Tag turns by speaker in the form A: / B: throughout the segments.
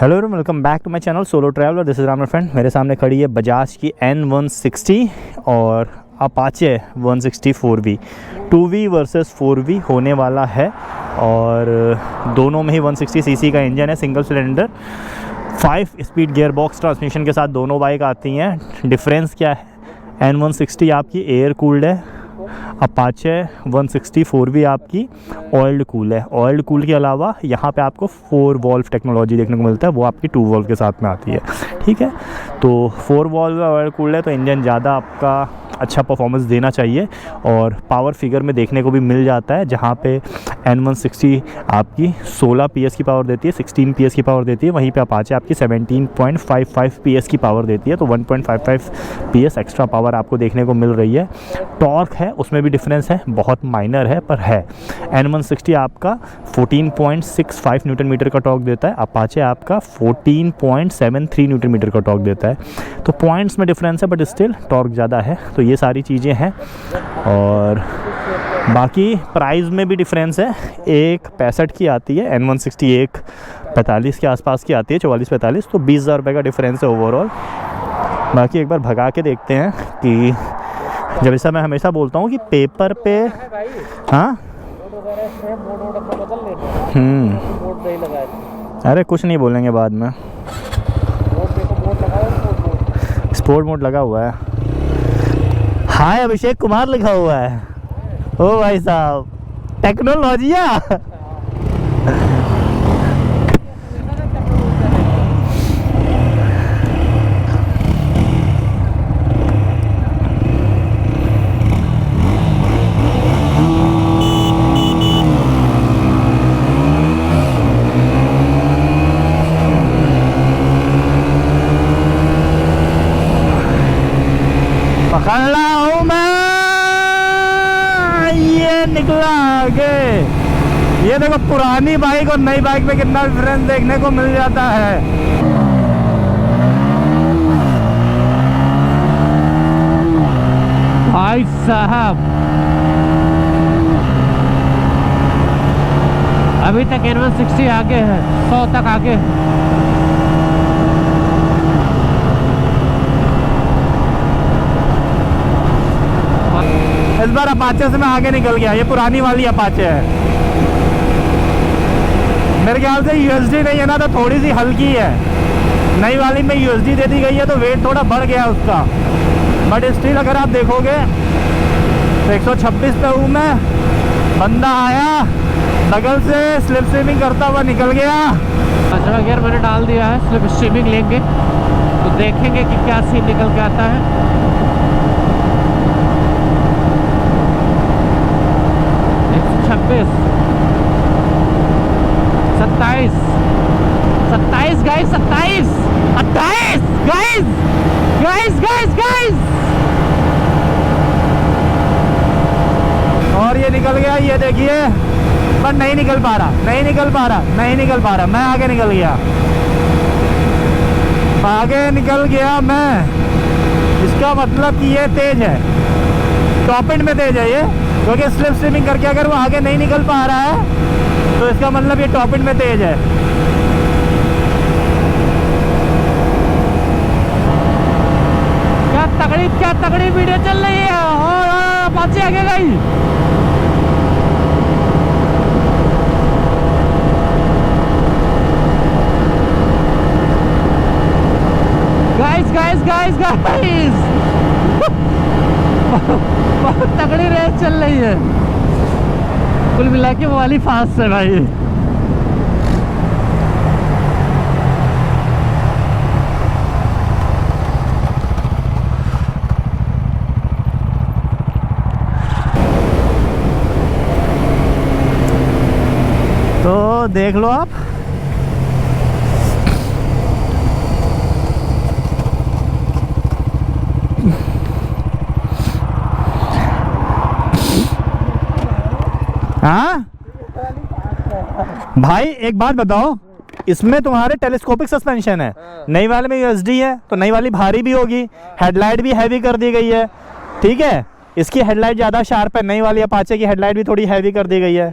A: Hello everyone, welcome back to my channel solo traveller. This is Ram friend. मेरे सामने खड़ी है बजाज की N160 और Apache 160 4V। 2V versus 4V होने वाला है और दोनों में ही 160 सीसी का इंजन है, single cylinder, 5 speed gear box transmission के साथ दोनों बाइक आती हैं। डिफरेंस क्या है? N160 आपकी एयर कूल्ड है, अपाचे 160 4V आपकी ऑयल्ड कूल है। ऑयल्ड कूल के अलावा यहाँ पे आपको 4 वॉल्व टेक्नोलॉजी देखने को मिलता है, वो आपकी 2 वॉल्व के साथ में आती है। ठीक है, तो 4 वॉल्व ऑयल्ड कूल है तो इंजन ज़्यादा आपका अच्छा परफॉर्मेंस देना चाहिए और पावर फिगर में देखने को भी मिल जाता है, जहाँ पे N160 आपकी 16 PS की पावर देती है, 16 PS की पावर देती है, वहीं पे अपाचे आपकी 17.55 PS की पावर देती है। तो 1.55 PS एक्स्ट्रा पावर आपको देखने को मिल रही है। टॉर्क है उसमें भी डिफरेंस है, बहुत माइनर है पर है। N160 आपका 14.65 न्यूटन मीटर का टॉर्क देता है, अपाचे आपका 14.73 न्यूटन मीटर का टॉर्क देता है। तो पॉइंट्स में डिफरेंस है बट स्टिल टॉर्क ज़्यादा है। तो ये सारी चीज़ें हैं और बाकी प्राइस में भी डिफरेंस है। एक 65 की आती है N160, एक 45 के आसपास की आती है, 44-45। तो 20,000 रुपये का डिफरेंस है ओवरऑल। बाकी एक बार भगा के देखते हैं कि जब ऐसा मैं हमेशा बोलता हूँ कि पेपर पे हाँ अरे कुछ नहीं बोलेंगे बाद में। स्पोर्ट मोड लगा हुआ है। हाय अभिषेक कुमार लिखा हुआ है। ओ भाई साहब, टेक्नोलॉजिया। पकड़ ला हूँ मैं, ये निकला आगे। ये देखो पुरानी बाइक और नई बाइक में कितना डिफरेंस देखने को मिल जाता है। भाई साहब, अभी तक N160 आगे है, 100 तक आगे। इस बार अपाचे से मैं आगे निकल गया। ये पुरानी वाली अपाचे है, मेरे ख्याल से USD नहीं है ना, तो थोड़ी सी हल्की है। नई वाली में USD दे दी गई है तो वेट थोड़ा बढ़ गया उसका, बट स्टिल अगर आप देखोगे तो 126 पे हूँ मैं। बंदा आया बगल से, स्लिप स्ट्रीमिंग करता हुआ निकल गया। अच्छा गियर मैंने डाल दिया है, स्लिप स्ट्रीमिंग लेंगे तो देखेंगे कि क्या सीन निकल के आता है। 27 27 गाइस, 27 28 गाइस। और ये निकल गया, ये देखिए, पर नहीं निकल पा रहा। मैं आगे निकल गया मैं। इसका मतलब कि ये तेज है, टॉप एंड में तेज है ये, क्योंकि स्लिप स्ट्रीमिंग करके अगर वो आगे नहीं निकल पा रहा है तो इसका मतलब ये टॉप एंड में तेज है। क्या तगड़ी वीडियो चल रही है। और अपाचे आगे गई। गाइस बहुत तगड़ी रेस चल रही है। कुल मिला के वो वाली फास्ट है भाई। तो देख लो आप, हाँ भाई एक बात बताओ, इसमें तुम्हारे टेलीस्कोपिक सस्पेंशन है, नई वाले में USD है तो नई वाली भारी भी होगी। हेडलाइट भी हैवी कर दी गई है, ठीक है। इसकी हेडलाइट ज़्यादा शार्प है, नई वाली अपाचे की हेडलाइट भी थोड़ी हैवी कर दी गई है,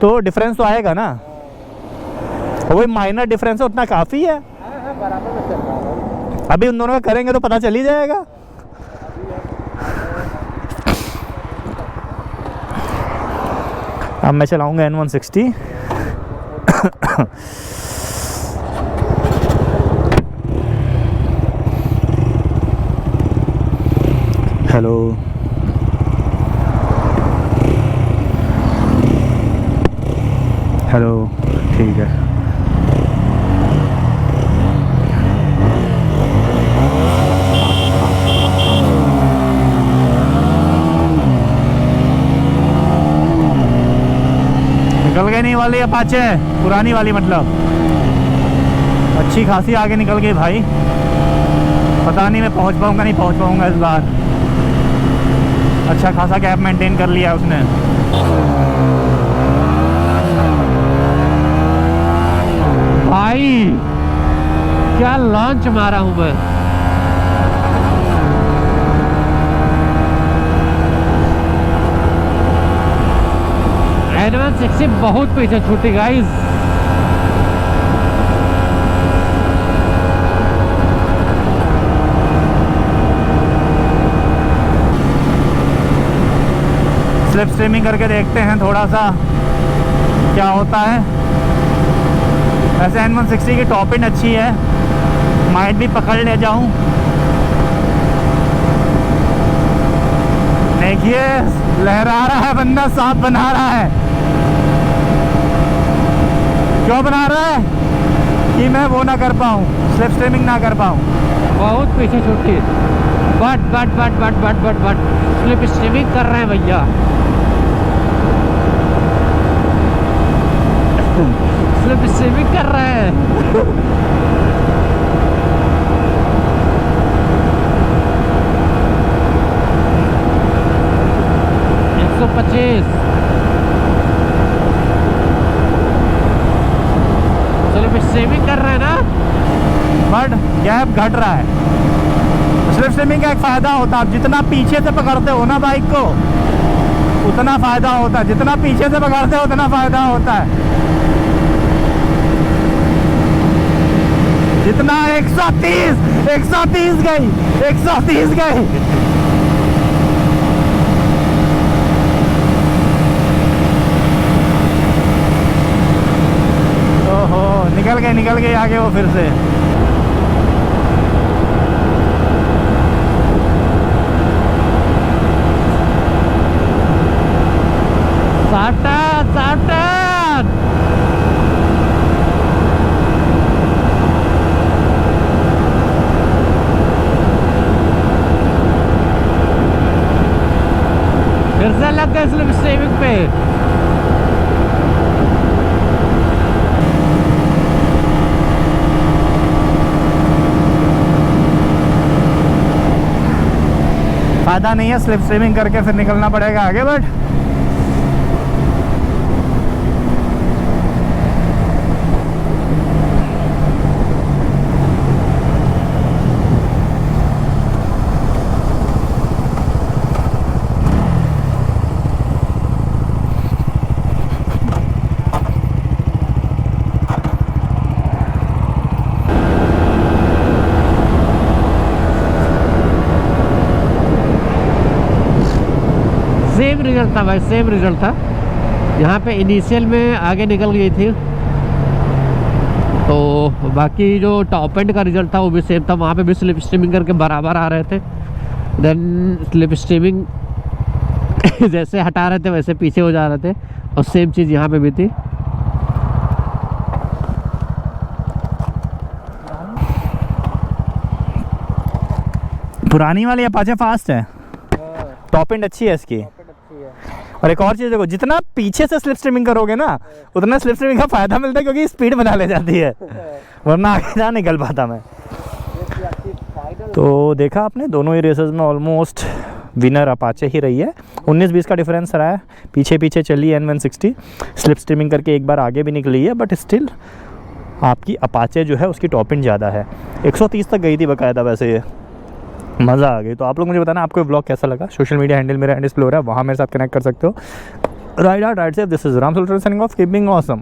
A: तो डिफरेंस तो आएगा ना। वही माइनर डिफरेंस है, उतना काफ़ी है।
B: बराबर में चल रहा है।
A: अभी उन दोनों का करेंगे तो पता चल ही जाएगा। अब मैं चलाऊंगा N160। हेलो, हेलो, ठीक है। निकल गई नहीं वाली अपाचे, पुरानी वाली मतलब अच्छी खासी आगे निकल गई भाई। पता नहीं मैं पहुंच पाऊंगा नहीं पहुंच पाऊंगा इस बार। अच्छा खासा गैप मेंटेन कर लिया उसने।
B: भाई क्या लॉन्च मारा हूं मैं। N160 बहुत पीछे छूटी गाइस।
A: स्लिप स्ट्रीमिंग करके देखते हैं थोड़ा सा क्या होता है। वैसे N160 की टॉप एंड अच्छी है, माइट भी पकड़ ले जाऊं। देखिए लहरा रहा है बंदा, साथ बना रहा है। क्यों बना रहा है? कि मैं वो ना कर पाऊँ, स्लिप स्ट्रीमिंग ना कर पाऊँ।
B: बहुत पीछे छूटी। बट स्लिप स्ट्रीमिंग कर रहे हैं भैया। स्लिप स्ट्रीमिंग कर रहे हैं। स्लिप स्ट्रीमिंग कर रहे हैं ना,
A: बट गैप घट रहा है। स्लिप स्ट्रीमिंग का एक फ़ायदा होता है, आप जितना पीछे से पकड़ते हो ना बाइक को उतना फ़ायदा होता है। जितना पीछे से पकड़ते हो उतना फ़ायदा होता है। जितना 130 गई, 130 गई। ओहो, निकल गई आगे वो फिर से।
B: सावधान। फिर से लग गए स्लिप स्ट्रीमिंग पे।
A: फायदा नहीं है स्लिप स्ट्रीमिंग करके फिर निकलना पड़ेगा आगे। बट
B: सेम रिजल्ट था भाई, सेम रिजल्ट था। यहाँ पे इनिशियल में आगे निकल गई थी, तो बाकी जो टॉप एंड का रिजल्ट था वो भी सेम था। वहाँ पे भी स्लिप स्ट्रीमिंग करके बराबर आ रहे थे। देन स्लिप स्ट्रीमिंग जैसे हटा रहे थे वैसे पीछे हो जा रहे थे, और सेम चीज़ यहाँ पे भी थी।
A: पुरानी वाली अपाचे फास्ट है, टॉप एंड अच्छी है इसकी। और एक और चीज़ देखो, जितना पीछे से स्लिप स्ट्रीमिंग करोगे ना उतना स्लिप स्ट्रीमिंग का फ़ायदा मिलता है, क्योंकि स्पीड बना ले जाती है, वरना आगे ना निकल पाता मैं। तो देखा आपने, दोनों ही रेसेस में ऑलमोस्ट विनर अपाचे ही रही है। 19-20 का डिफरेंस रहा है। पीछे चली N160, स्लिप स्ट्रीमिंग करके एक बार आगे भी निकली है, बट स्टिल आपकी अपाचे जो है उसकी टॉप एंड ज़्यादा है। 130 तक गई थी बाकायदा। वैसे ये मज़ा आ गई। तो आप लोग मुझे बताना आपको ब्लॉग कैसा लगा। सोशल मीडिया हैंडल मेरा डिस्प्ले हो रहा है, वहाँ मेरे साथ कनेक्ट कर सकते हो। Ride safe, this is Ram सोल्टर साइनिंग ऑफ, कीपिंग ऑसम।